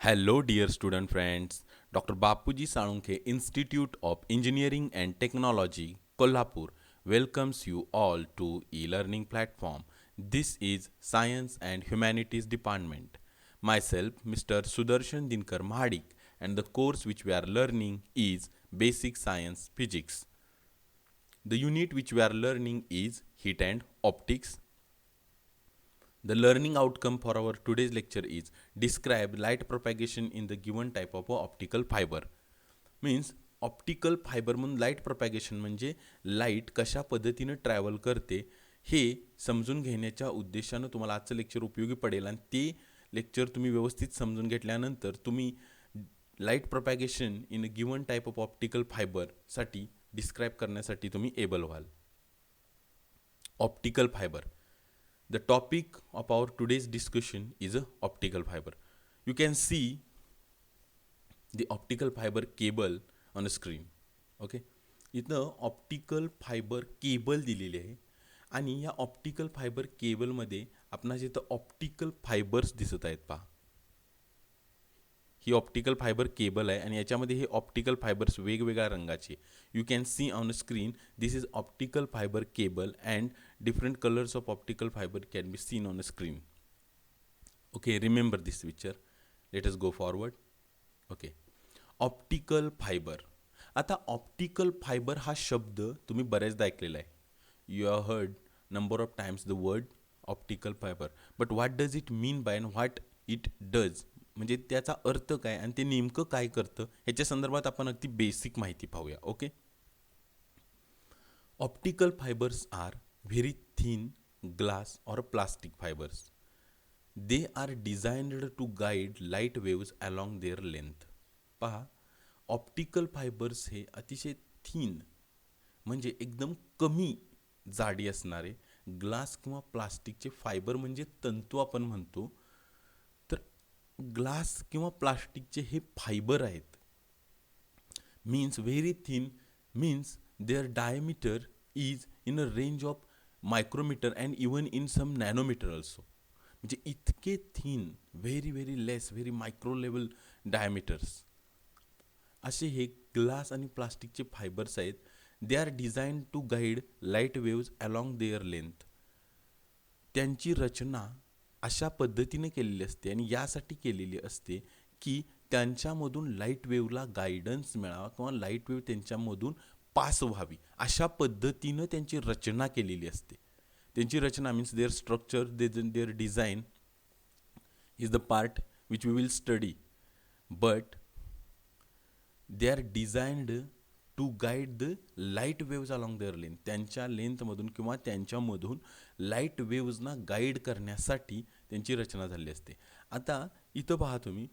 Hello, dear student friends. Dr. Bapuji Salunkhe, Institute of Engineering and Technology, Kolhapur, welcomes you all to e-learning platform. This is Science and Humanities Department. Myself, Mr. Sudarshan Dinkar Mahadik, and the course which we are learning is Basic Science Physics. The unit which we are learning is Heat and Optics. The learning outcome for our today's lecture is describe light propagation in the given type of a optical fiber. Means optical fibre म्हणून light propagation म्हणजे light कशा पद्धतीनं travel करते हे समजून घेण्याच्या उद्देशानं तुम्हाला आजचं लेक्चर उपयोगी पडेल आणि ते लेक्चर तुम्ही व्यवस्थित समजून घेतल्यानंतर तुम्ही light propagation in a given type of optical फायबरसाठी डिस्क्राईब करण्यासाठी तुम्ही एबल व्हाल. Optical fibre. The topic of our today's discussion is a optical fiber. You can see the optical fiber cable on the screen. Okay. इथं optical fibre cable दिलेली आहे आणि या optical fibre केबलमध्ये आपणास इथं ऑप्टिकल फायबर्स दिसत आहेत पहा. ही ऑप्टिकल फायबर केबल आहे आणि याच्यामध्ये हे ऑप्टिकल फायबर्स वेगवेगळ्या रंगाचे. You can C on the screen this is optical fibre cable and different colors of optical fiber can be seen on the screen. Okay, remember this picture. Let us go forward. Okay, optical fiber. आता optical fibre हा शब्द तुम्ही बरेचदा ऐकलेला आहे. You have heard number of times the word optical fibre, but what does it mean by and what it does, म्हणजे त्याचा अर्थ काय आणि ते नेमकं काय करतं ह्याच्या संदर्भात आपण अगदी बेसिक माहिती पाहूया. Okay. Optical fibres are very thin glass or plastic fibers. They are designed to guide light waves along their length. पहा, ऑप्टिकल फायबर्स हे अतिशय थिन म्हणजे एकदम कमी जाडी असणारे ग्लास किंवा प्लास्टिकचे फायबर म्हणजे तंतू आपण म्हणतो. तर ग्लास किंवा प्लास्टिकचे हे फायबर आहेत. Means very thin means their diameter is in a range of micrometre and even in some nanometre also. म्हणजे इतके thin, very less, very micro level diameters असे हे ग्लास आणि प्लास्टिकचे फायबर्स आहेत. They are design to guide light waves along their length. त्यांची रचना अशा पद्धतीने केलेली असते आणि यासाठी केलेली असते की त्यांच्यामधून लाईट वेव्हला गायडन्स मिळावा किंवा लाईट वेव्ह त्यांच्यामधून पास व्हावी अशा पद्धतीनं त्यांची रचना केलेली असते. त्यांची रचना means their structure, their design is the part which we will study, but they are designed to guide the light waves along their length. त्यांच्या लेंथमधून किंवा त्यांच्यामधून लाईट वेव्जना गाईड करण्यासाठी त्यांची रचना झाली असते. आता इथं पहा तुम्ही,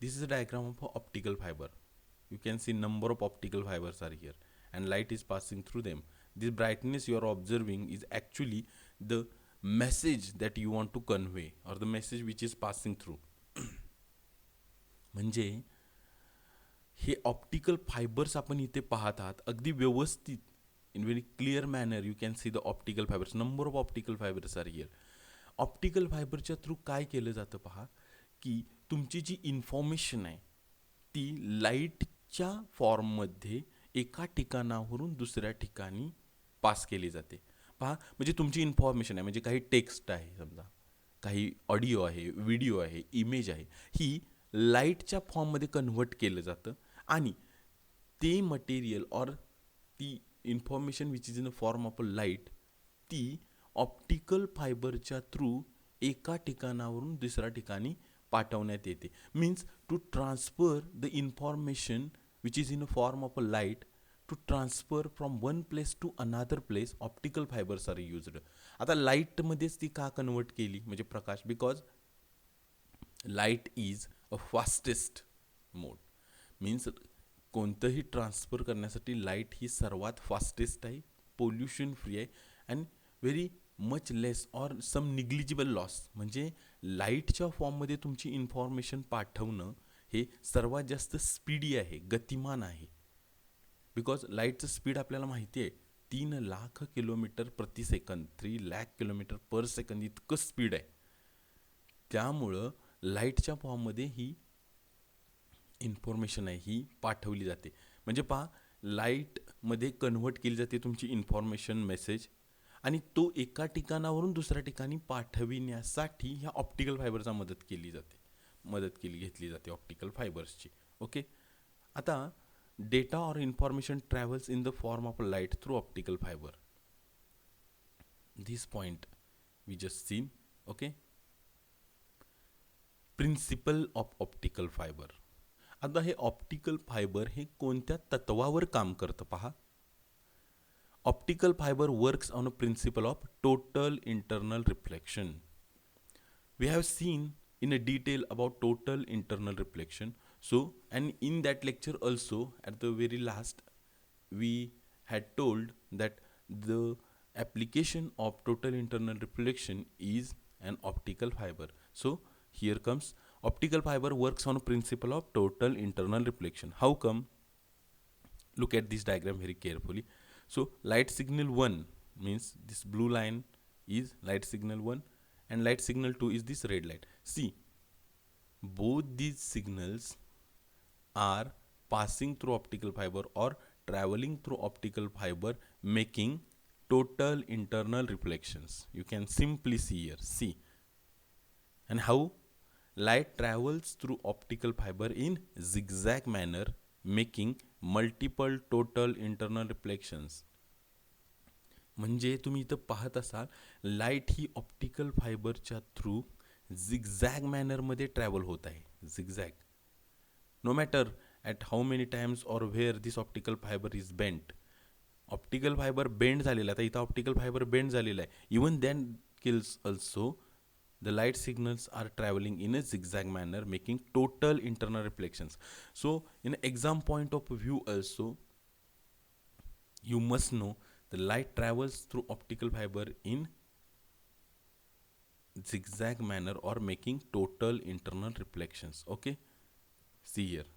this is a diagram of optical fibre. You can see number of optical fibers are here and light is passing through them. This brightness you are observing is actually the message that you want to convey or the message which is passing through. म्हणजे हे optical fibres आपण इथे पाहत आहात अगदी व्यवस्थित in very clear manner. You can see the optical fibres, number of optical fibres are here. Optical फायबरच्या through काय केलं जातं पहा, की तुमची जी इन्फॉर्मेशन आहे ती लाईटच्या फॉर्ममध्ये एका ठिकाणावरून दुसऱ्या ठिकाणी पास केली जाते. पहा, म्हणजे तुमची इन्फॉर्मेशन आहे, म्हणजे काही टेक्स्ट आहे, समजा काही ऑडिओ आहे, व्हिडिओ आहे, इमेज आहे, ही लाईटच्या फॉर्ममध्ये कन्व्हर्ट केलं जातं आणि ते मटेरियल और ती information which is in a form of a light ती ऑप्टिकल फायबरच्या थ्रू एका ठिकाणावरून दुसऱ्या ठिकाणी पाठवण्यात येते. Means to transfer the information which is in a form of a light to transfer from one place to another place optical fibres are used. आता लाईटमध्येच ती का कन्वर्ट केली म्हणजे प्रकाश, because light is a fastest mode. Means कोणतंही transfer करण्यासाठी light ही सर्वात फास्टेस्ट आहे, पोल्युशन फ्री आहे and very much less or some negligible loss. म्हणजे लाईटच्या फॉर्ममध्ये तुमची इन्फॉर्मेशन पाठवणं हे सर्वात जास्त स्पीडी आहे, गतिमान आहे. बिकॉज लाईटचं स्पीड आपल्याला माहिती आहे 3,00,000 किलोमीटर प्रति second, 3 lakh kilometre per second इतकं स्पीड आहे. त्यामुळं लाईटच्या फॉर्ममध्ये ही इन्फॉर्मेशन आहे ही पाठवली जाते. म्हणजे पहा, लाईटमध्ये कन्व्हर्ट केली जाते तुमची इन्फॉर्मेशन मेसेज, आणि तो एका ठिकाणावरून दुसऱ्या ठिकाणी पाठविण्यासाठी ह्या ऑप्टिकल फायबरचा मदत घेतली जाते ऑप्टिकल फायबर्सची. ओके, आता डेटा और information travels in the form of light through optical fibre. This point we just seen. Okay, principle of optical fibre. आता हे ऑप्टिकल फायबर हे कोणत्या तत्वावर काम करतं पहा. Optical fibre works on a principle of total internal reflection. We have seen in a detail about total internal reflection. So, and in that lecture also, at the very last, we had told that the application of total internal reflection is an optical fiber. So, here comes optical fiber works on a principle of total internal reflection. How come? Look at this diagram very carefully. So, light signal 1 means this blue line is light signal 1, and light signal 2 is this red light. See, both these signals are passing through optical fiber or traveling through optical fiber, making total internal reflections. You can simply see here. See, and how light travels through optical fiber in zigzag manner, making multiple total internal reflections. म्हणजे तुम्ही इथं पाहत असाल, light ही optical फायबरच्या through zigzag मॅनरमध्ये travel होत आहे. Zigzag, no matter at how many times or where this optical fibre is bent. Optical fibre bend झालेला आहे. आता इथं ऑप्टिकल फायबर बेंड झालेला आहे. Even then kills also the light signals are traveling in a zigzag manner, making total internal reflections. So in exam point of view also, you must know the light travels through optical fiber in zigzag manner or making total internal reflections. Okay, see here.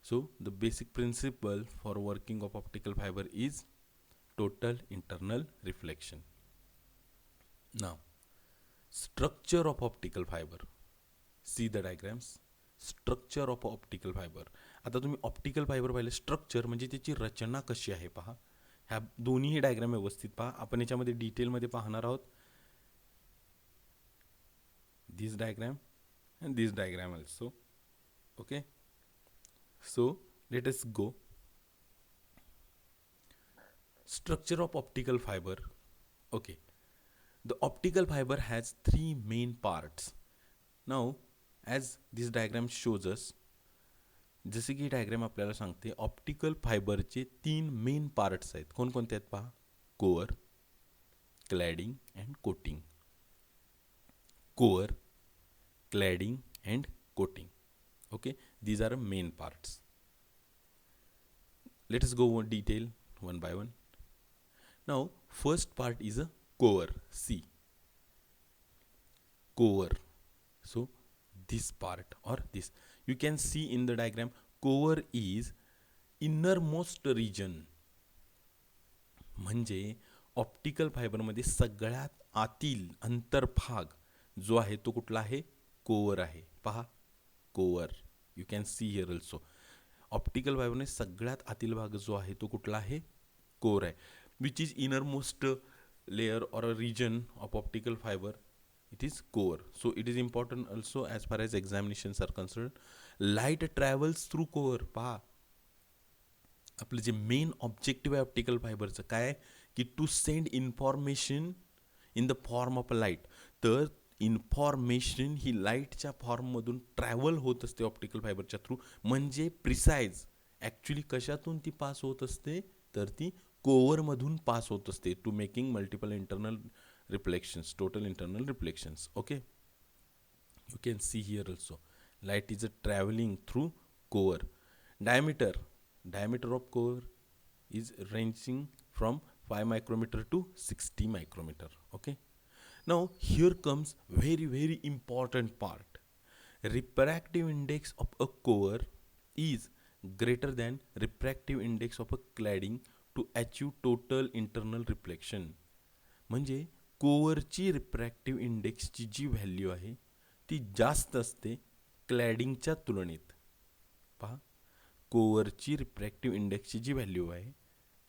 So the basic principle for working of optical fiber is total internal reflection. Now, structure of optical fiber. See the diagrams. Structure of optical fiber. आता तुम्ही optical fibre पाहिलं, structure म्हणजे त्याची रचना कशी आहे पहा. ह्या दोन्ही डायग्राम व्यवस्थित पहा. आपण याच्यामध्ये डिटेलमध्ये पाहणार आहोत. This diagram and this diagram also. Okay, so let us go. Structure of optical fiber. Okay, the optical fiber has three main parts. Now, as this diagram shows us, जसे की डायग्राम आपल्याला सांगते, ऑप्टिकल फायबरचे 3 main parts आहेत. कोणकोणते आहेत पहा. Core, cladding and coating. Core, cladding and coating. Okay, these are main parts. Let us go on detail one by one. Now, first part is a core. See, core. So this part or this, you can see in the diagram, core is innermost region. म्हणजे optical फायबरमध्ये सगळ्यात आतील अंतर्भाग जो आहे तो कुठला आहे. Core आहे. पहा, core. You can see here also. Optical फायबरने सगळ्यात आतील भाग जो आहे तो कुठला आहे. कोअर आहे. Which is innermost layer or a region of optical fiber, it is core. So it is important also as far as examinations are concerned. Light travels through core. पहा, आपलं जे मेन ऑब्जेक्टिव्ह आहे optical फायबरचं काय आहे की to send information in the form of a light. तर information ही लाईटच्या फॉर्ममधून ट्रॅव्हल होत असते ऑप्टिकल फायबरच्या थ्रू. म्हणजे प्रिसाइज ॲक्च्युली कशातून ती पास होत असते तर ती कोअरमधून पास होत असते. To making multiple internal reflections, total internal reflections. Okay, you can see here also light is traveling through core. Diameter of core is ranging from 5 micrometer to 60 micrometer. Okay, now here comes very important part. Refractive index of a core is greater than refractive index of a cladding to achieve total internal reflection. म्हणजे कोअरची refractive इंडेक्सची जी value आहे ती जास्त असते क्लॅडिंगच्या तुलनेत. पहा, कोअरची refractive इंडेक्सची जी value आहे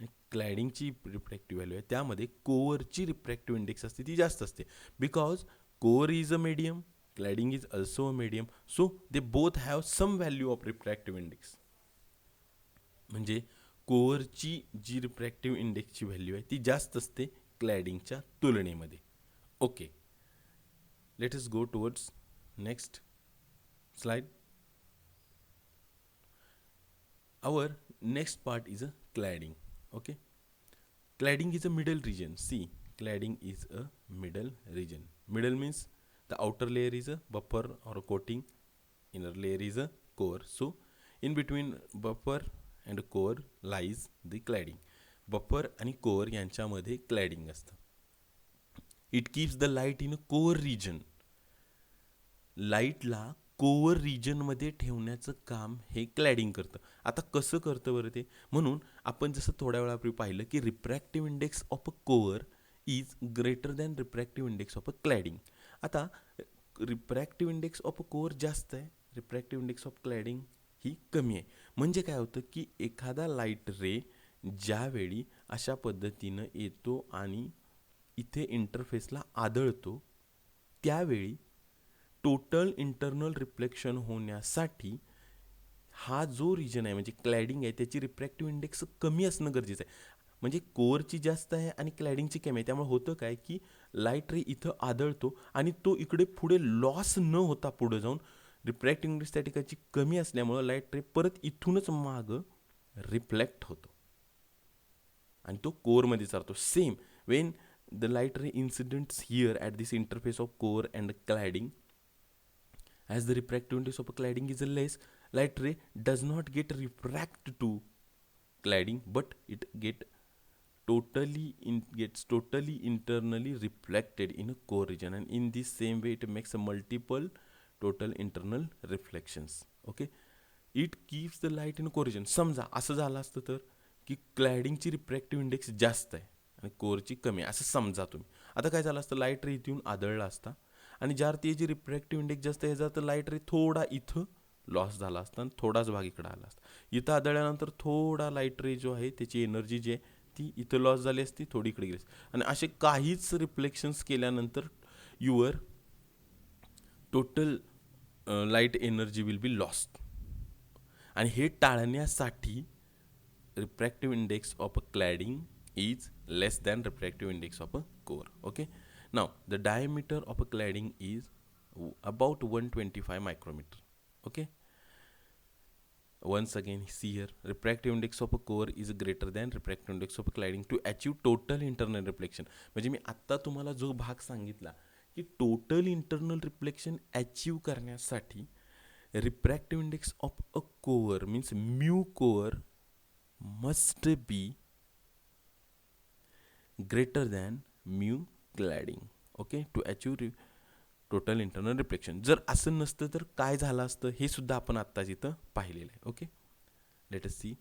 आणि क्लॅडिंगची refractive value आहे, त्यामध्ये कोअरची रिफ्रॅक्टिव्ह इंडेक्स असते ती जास्त असते. Because core is a medium, cladding is also a medium, so they both have some value of refractive index. म्हणजे कोअरची जी रिफ्रॅक्टिव्ह इंडेक्सची व्हॅल्यू आहे ती जास्त असते क्लॅडिंगच्या तुलनेमध्ये. Okay, let us go towards next slide. Our next part is a cladding. Okay, cladding is a middle region. See, cladding is a middle region. Middle means the outer layer is a buffer or a coating, inner layer is a core. So in between buffer and core lies the cladding. Buffer आणि core यांच्यामध्ये cladding असतं. It keeps the light in a core region. लाईटला core रिजनमध्ये ठेवण्याचं काम हे क्लॅडिंग करतं. आता कसं करतं बरं ते? म्हणून आपण जसं थोड्या वेळापूर्वी पाहिलं की refractive index of a core is greater than refractive index of a cladding. आता refractive index of a core जास्त आहे, रिफ्रॅक्टिव्ह इंडेक्स ऑफ क्लॅडिंग ही कमी आहे. म्हणजे काय होतं की एखादा लाईट रे ज्यावेळी अशा पद्धतीनं येतो आणि इथे इंटरफेसला आदळतो, त्यावेळी टोटल इंटरनल रिफ्लेक्शन होण्यासाठी हा जो रिजन आहे म्हणजे क्लॅडिंग आहे त्याची रिफ्रॅक्टिव्ह इंडेक्स कमी असणं गरजेचं आहे. म्हणजे कोअरची जास्त आहे आणि क्लॅडिंगची कमी आहे. त्यामुळे होतं काय की लाईट रे इथं आदळतो आणि तो इकडे पुढे लॉस न होता पुढे जाऊन रिफ्रॅक्टिव्ह इंडेक्स त्या ठिकाणची कमी असल्यामुळं लाईट रे परत इथूनच मागं रिफ्लेक्ट होतो आणि तो कोअरमध्ये चालतो. Same when the light ray incidents here at this interface of core and cladding, as the refractive index of a cladding is less, light ray does not get refract to cladding, but it gets totally internally reflected in a core region, and in this same way it makes a multiple total internal reflections. Okay, it keeps the light in a core region. समजा असं झालं असतं तर की क्लॅडिंगची refractive index जास्त आहे आणि कोअरची कमी आहे असं समजा तुम्ही. आता काय झालं असतं, लाईट रे इथून आदळला असता आणि ज्या जी रिफ्रॅक्टिव्ह इंडेक्स जास्त आहे ह्याचा तर लाईट रे थोडा इथं लॉस झाला असता आणि थोडाच भाग इकडं आला असता. इथं आदळल्यानंतर थोडा लाईट रे जो आहे त्याची एनर्जी जी आहे ती इथं लॉस झाली असती, थोडी इकडे गेली असती. आणि असे काहीच रिफ्लेक्शन्स केल्यानंतर your total light energy will be lost. आणि हे टाळण्यासाठी refractive index of a cladding is less than refractive index of a core. Okay, now the diameter of a cladding is about 125 micrometer. Okay, once again see here, refractive index of a core is greater than refractive index of a cladding to achieve total internal reflection. म्हणजे मी आत्ता तुम्हाला जो भाग सांगितला की total internal reflection achieve करण्यासाठी refractive index of a core means mu core must be greater than mu cladding. Okay, to achieve total internal reflection. जर असं नसतं तर काय झालं असतं हे सुद्धा आपण आत्ताच इथं पाहिलेलं आहे. Okay, let us see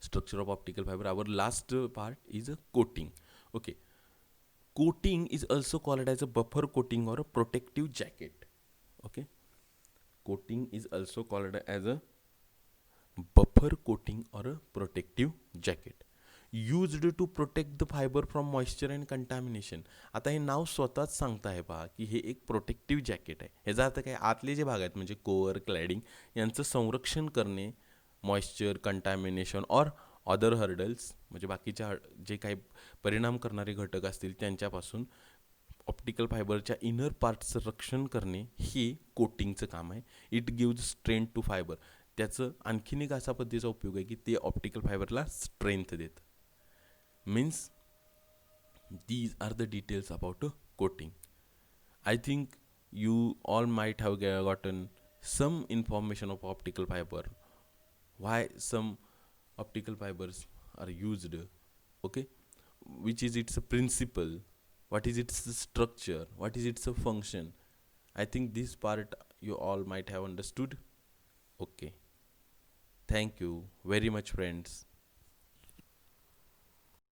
structure of optical fiber. Our last part is a coating. Okay, coating is also called as a buffer coating or a protective jacket. Okay, coating is also called as a buffer coating or a protective jacket used to protect the fiber from moisture and contamination. आता हे नाव स्वतःच सांगतं आहे पहा की हे एक protective jacket आहे. ह्याचा अर्थ काय, आतले जे भाग आहेत म्हणजे कोअर क्लॅडिंग यांचं संरक्षण करणे मॉइश्चर कंटॅमिनेशन और अदर हर्डल्स म्हणजे बाकीच्या जे काही परिणाम करणारे घटक असतील त्यांच्यापासून ऑप्टिकल फायबरच्या इनर पार्टचं रक्षण करणे हे कोटिंगचं काम आहे. It gives strength to fibre. त्याचं आणखीन एक असा पद्धतीचा उपयोग आहे की ते ऑप्टिकल फायबरला स्ट्रेंथ देतं. Means these are the details about a coating. I think you all might have gotten some information of optical fiber, why some optical fibers are used, okay, which is its principle, what is its structure, what is its function. I think this part you all might have understood. Okay, thank you very much friends.